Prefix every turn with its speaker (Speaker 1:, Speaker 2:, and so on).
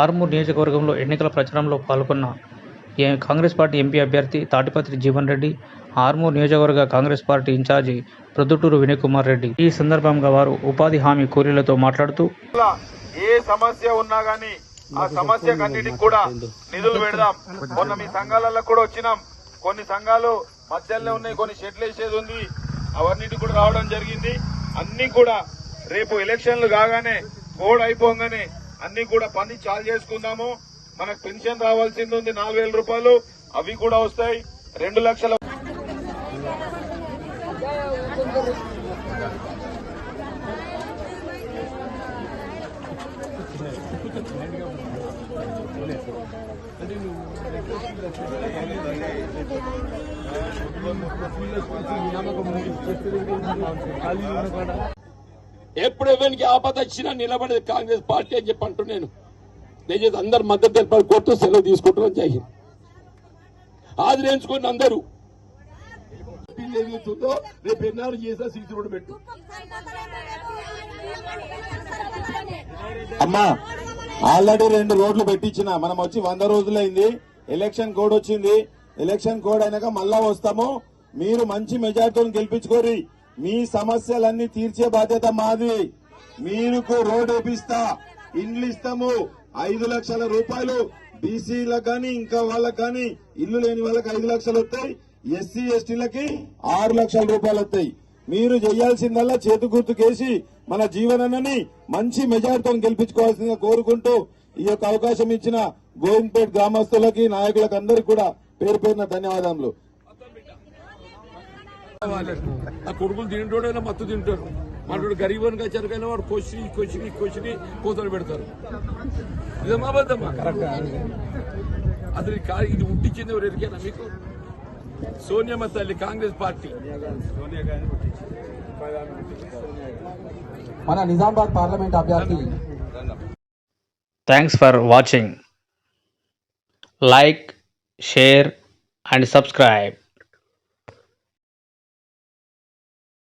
Speaker 1: ఆర్మూర్ నియోజకవర్గంలో ఎన్నికల ప్రచారంలో పాల్గొన్న కాంగ్రెస్ పార్టీ ఎంపీ అభ్యర్థి తాటిపత్రి జీవన్ రెడ్డి, ఆర్మూర్ నియోజకవర్గ కాంగ్రెస్ పార్టీ ఇన్ఛార్జి ప్రొద్దుటూరు వినయ్ కుమార్ రెడ్డి. ఈ సందర్భంగా వారు ఉపాధి హామీ కూలీలతో మాట్లాడుతూ,
Speaker 2: ఏ సమస్య ఉన్నా గానీ ఆ సమస్యకన్నిటికి కూడా నిధులు పెడదాం. మొన్న మీ సంఘాలలో కూడా వచ్చినాం. కొన్ని సంఘాలు మధ్యలో ఉన్నాయి, కొన్ని షెడ్లు వేసేది ఉంది, అవన్నిటి కూడా రావడం జరిగింది. అన్ని కూడా రేపు ఎలక్షన్లు కాగానే కోడ్ అయిపోగానే అన్ని కూడా పని చాలు చేసుకుందాము. మనకు పెన్షన్ రావాల్సింది ఉంది 4,000 రూపాయలు, అవి కూడా వస్తాయి. 2 లక్షల
Speaker 3: ఎప్పుడు ఎవరికి ఆపద వచ్చినా నిలబడేది కాంగ్రెస్ పార్టీ అని చెప్పి అంటున్నాను. దయచేసి అందరు మద్దతు తెలపాలి. కోర్టు సెలవు తీసుకుంటున్నాం. జై హింద్. ఆదరించుకుని అందరూ రేపు ఎన్ఆర్ చేసా సీసీ రోడ్డు పెట్టు.
Speaker 4: అమ్మా ఆల్రెడీ 2 రోడ్లు పెట్టించిన, మనం వచ్చి 100 రోజులైంది. ఎలక్షన్ కోడ్ వచ్చింది. ఎలక్షన్ కోడ్ అయినాక మళ్ళా వస్తాము. మీరు మంచి మెజార్టీతో గెలిపించుకోరి. మీ సమస్యలన్నీ తీర్చే బాధ్యత మాది. మీకు రోడ్ వేపిస్తా, ఇండ్లు ఇస్తాము. 5 లక్షల రూపాయలు బీసీలకు గాని ఇంకా వాళ్ళకి గాని, ఇల్లు లేని వాళ్ళకి 5 లక్షలు వస్తాయి. ఎస్సీ ఎస్టీలకి 6 లక్షల రూపాయలు వస్తాయి. మీరు చేయాల్సిందల్లా చేతు గుర్తుకేసి మన జీవనన్నని మంచి మెజార్టీతో గెలిపించుకోవాల్సిందిగా కోరుకుంటూ ఈ యొక్క అవకాశం ఇచ్చిన గోవింద్పేట్ గ్రామస్తులకి, నాయకులకు అందరికీ కూడా పేరు పేరున ధన్యవాదాలు.
Speaker 3: ఆ కొడుకులు తింటోడైనా మత్తు తింటారు. మనోడు గరీబన్గా చెరకైనా వాడు కొచ్చి కోతలు పెడతారు. ఇదమ్మా అబద్ధమ్మా? అసలు ఇది ఉట్టించింది ఎవరు ఎరికేనా మీకు? సోనియమ్మ తల్లి, కాంగ్రెస్ పార్టీ.
Speaker 5: మన నిజామాబాద్ పార్లమెంట్ అభ్యర్థి.
Speaker 1: Thanks for watching. Like, share and subscribe.